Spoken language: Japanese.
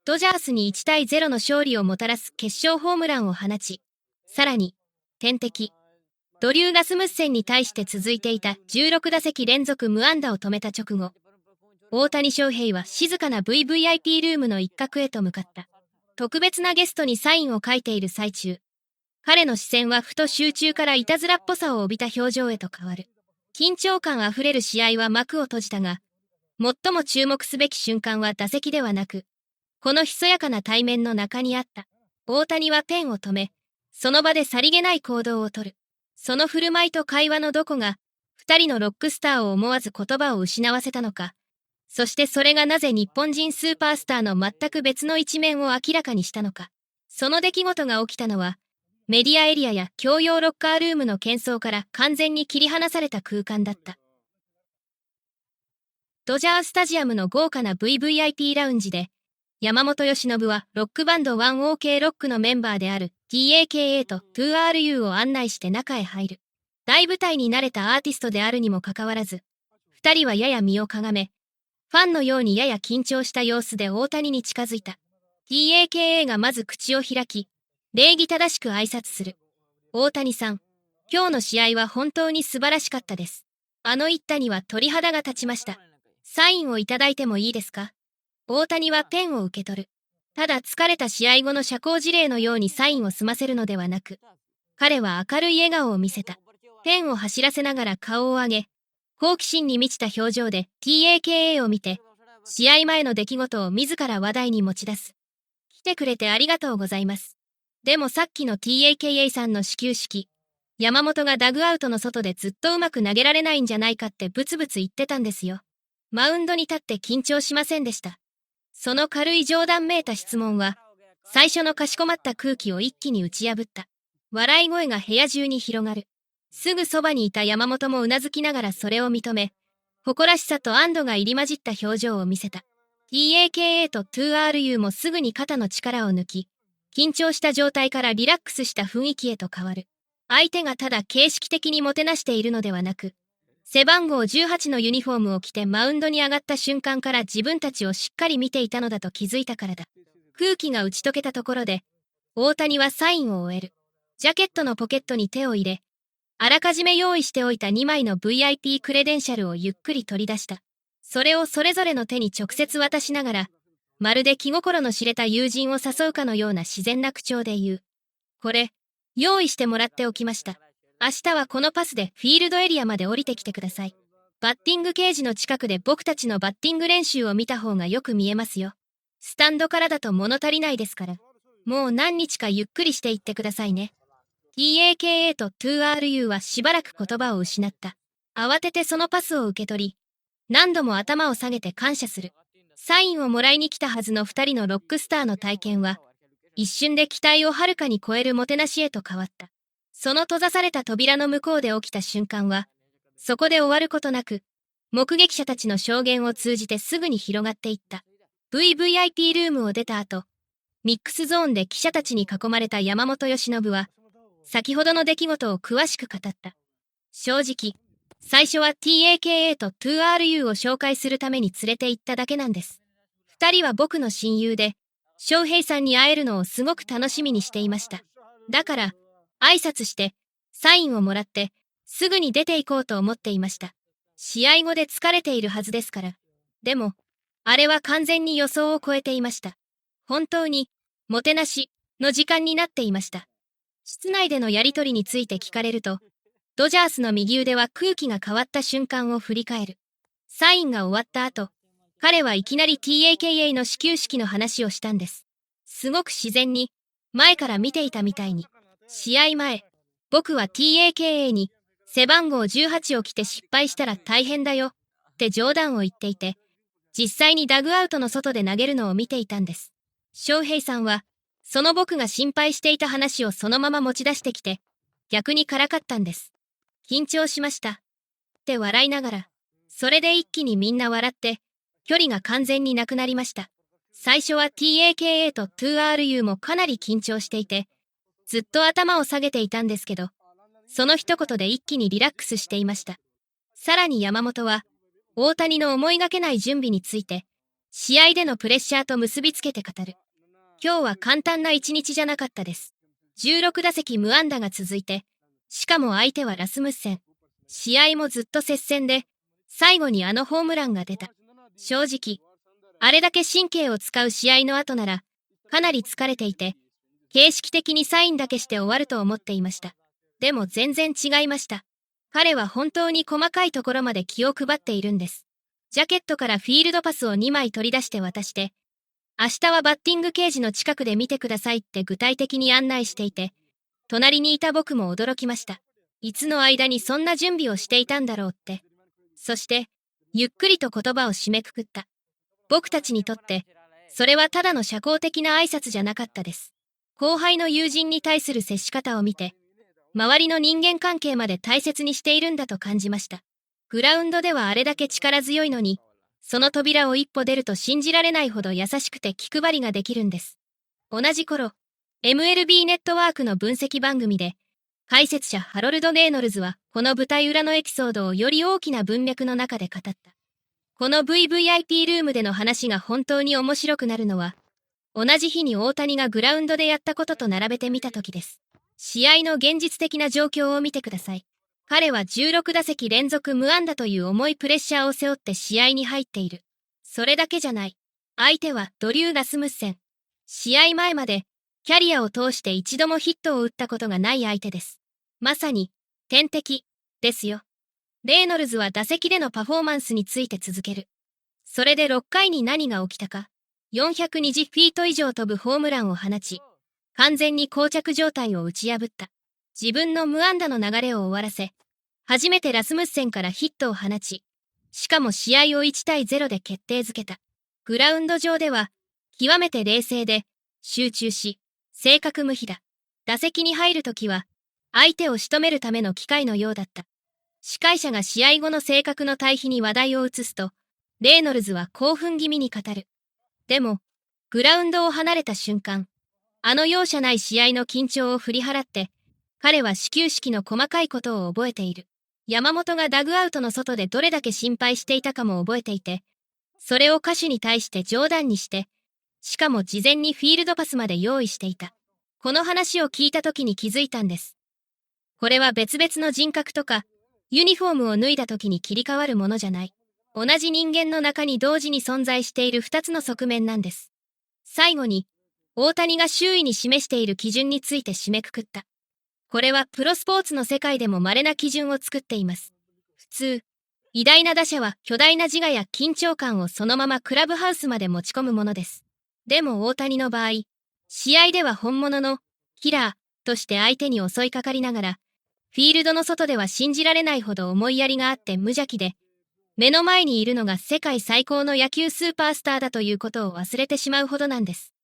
ドジャースに1対0の勝利をもたらす決勝ホームランを放ち、さらに、天敵、ドリュー・ラスムッセンに対して続いていた16打席連続無安打を止めた直後、大谷翔平は静かな VVIP ルームの一角へと向かった。特別なゲストにサインを書いている最中、彼の視線はふと集中からいたずらっぽさを帯びた表情へと変わる。緊張感あふれる試合は幕を閉じたが、最も注目すべき瞬間は打席ではなく、このひそやかな対面の中にあった。大谷はペンを止め、その場でさりげない行動をとる。その振る舞いと会話のどこが、二人のロックスターを思わず言葉を失わせたのか。そしてそれがなぜ日本人スーパースターの全く別の一面を明らかにしたのか。その出来事が起きたのは、メディアエリアや共用ロッカールームの喧騒から完全に切り離された空間だった。ドジャースタジアムの豪華な VVIP ラウンジで、山本由伸はロックバンド 1OK ロックのメンバーである TAKA と 2RU を案内して中へ入る。大舞台に慣れたアーティストであるにもかかわらず、二人はやや身をかがめ、ファンのようにやや緊張した様子で大谷に近づいた。TAKA がまず口を開き、礼儀正しく挨拶する。大谷さん、今日の試合は本当に素晴らしかったです。あの一打には鳥肌が立ちました。サインをいただいてもいいですか？大谷はペンを受け取る。ただ疲れた試合後の社交辞令のようにサインを済ませるのではなく、彼は明るい笑顔を見せた。ペンを走らせながら顔を上げ、好奇心に満ちた表情で TAKA を見て、試合前の出来事を自ら話題に持ち出す。来てくれてありがとうございます。でもさっきの TAKA さんの始球式、山本がダグアウトの外でずっとうまく投げられないんじゃないかってブツブツ言ってたんですよ。マウンドに立って緊張しませんでした。その軽い冗談めいた質問は、最初のかしこまった空気を一気に打ち破った。笑い声が部屋中に広がる。すぐそばにいた山本もうなずきながらそれを認め、誇らしさと安堵が入り混じった表情を見せた。TAKA と 2RU もすぐに肩の力を抜き、緊張した状態からリラックスした雰囲気へと変わる。相手がただ形式的にもてなしているのではなく、背番号18のユニフォームを着てマウンドに上がった瞬間から自分たちをしっかり見ていたのだと気づいたからだ。空気が打ち解けたところで、大谷はサインを終える。ジャケットのポケットに手を入れ、あらかじめ用意しておいた2枚の VIP クレデンシャルをゆっくり取り出した。それをそれぞれの手に直接渡しながら、まるで気心の知れた友人を誘うかのような自然な口調で言う。これ、用意してもらっておきました。明日はこのパスでフィールドエリアまで降りてきてください。バッティングケージの近くで僕たちのバッティング練習を見た方がよく見えますよ。スタンドからだと物足りないですから。もう何日かゆっくりしていってくださいね。TAKA と 2RU はしばらく言葉を失った。慌ててそのパスを受け取り、何度も頭を下げて感謝する。サインをもらいに来たはずの二人のロックスターの体験は、一瞬で期待をはるかに超えるもてなしへと変わった。その閉ざされた扉の向こうで起きた瞬間は、そこで終わることなく、目撃者たちの証言を通じてすぐに広がっていった。VVIP ルームを出た後、ミックスゾーンで記者たちに囲まれた山本由伸は、先ほどの出来事を詳しく語った。正直、最初は TAKA と 2RU を紹介するために連れて行っただけなんです。二人は僕の親友で、翔平さんに会えるのをすごく楽しみにしていました。だから、挨拶して、サインをもらって、すぐに出て行こうと思っていました。試合後で疲れているはずですから。でも、あれは完全に予想を超えていました。本当に、もてなし、の時間になっていました。室内でのやりとりについて聞かれると、ドジャースの右腕は空気が変わった瞬間を振り返る。サインが終わった後、彼はいきなり TAKA の始球式の話をしたんです。すごく自然に、前から見ていたみたいに。試合前、僕は TAKA に背番号18を着て失敗したら大変だよって冗談を言っていて、実際にダグアウトの外で投げるのを見ていたんです。翔平さんは、その僕が心配していた話をそのまま持ち出してきて、逆にからかったんです。緊張しました。って笑いながら、それで一気にみんな笑って、距離が完全になくなりました。最初は TAKA と 2RU もかなり緊張していて、ずっと頭を下げていたんですけど、その一言で一気にリラックスしていました。さらに山本は、大谷の思いがけない準備について、試合でのプレッシャーと結びつけて語る。今日は簡単な一日じゃなかったです。16打席無安打が続いて、しかも相手はラスムッセン。試合もずっと接戦で、最後にあのホームランが出た。正直、あれだけ神経を使う試合の後なら、かなり疲れていて、形式的にサインだけして終わると思っていました。でも全然違いました。彼は本当に細かいところまで気を配っているんです。ジャケットからフィールドパスを2枚取り出して渡して、明日はバッティングケージの近くで見てくださいって具体的に案内していて、隣にいた僕も驚きました。いつの間にそんな準備をしていたんだろうって。そして、ゆっくりと言葉を締めくくった。僕たちにとって、それはただの社交的な挨拶じゃなかったです。後輩の友人に対する接し方を見て、周りの人間関係まで大切にしているんだと感じました。グラウンドではあれだけ力強いのに、その扉を一歩出ると信じられないほど優しくて気配りができるんです。同じ頃、MLB ネットワークの分析番組で、解説者ハロルド・レイノルズはこの舞台裏のエピソードをより大きな文脈の中で語った。この VVIP ルームでの話が本当に面白くなるのは、同じ日に大谷がグラウンドでやったことと並べてみたときです。試合の現実的な状況を見てください。彼は16打席連続無安打という重いプレッシャーを背負って試合に入っている。それだけじゃない。相手はドリュー・ラスムッセン。試合前までキャリアを通して一度もヒットを打ったことがない相手です。まさに天敵ですよ。レイノルズは打席でのパフォーマンスについて続ける。それで6回に何が起きたか。420フィート以上飛ぶホームランを放ち、完全に膠着状態を打ち破った。自分の無安打の流れを終わらせ、初めてラスムッセンからヒットを放ち、しかも試合を1対0で決定づけた。グラウンド上では、極めて冷静で、集中し、正確無比だ。打席に入るときは、相手を仕留めるための機械のようだった。司会者が試合後の正確の対比に話題を移すと、レイノルズは興奮気味に語る。でも、グラウンドを離れた瞬間、あの容赦ない試合の緊張を振り払って、彼は始球式の細かいことを覚えている。山本がダグアウトの外でどれだけ心配していたかも覚えていて、それを歌手に対して冗談にして、しかも事前にフィールドパスまで用意していた。この話を聞いた時に気づいたんです。これは別々の人格とか、ユニフォームを脱いだ時に切り替わるものじゃない。同じ人間の中に同時に存在している2つの側面なんです。最後に、大谷が周囲に示している基準について締めくくった。これはプロスポーツの世界でも稀な基準を作っています。普通、偉大な打者は巨大な自我や緊張感をそのままクラブハウスまで持ち込むものです。でも大谷の場合、試合では本物のキラーとして相手に襲いかかりながら、フィールドの外では信じられないほど思いやりがあって無邪気で、目の前にいるのが世界最高の野球スーパースターだということを忘れてしまうほどなんです。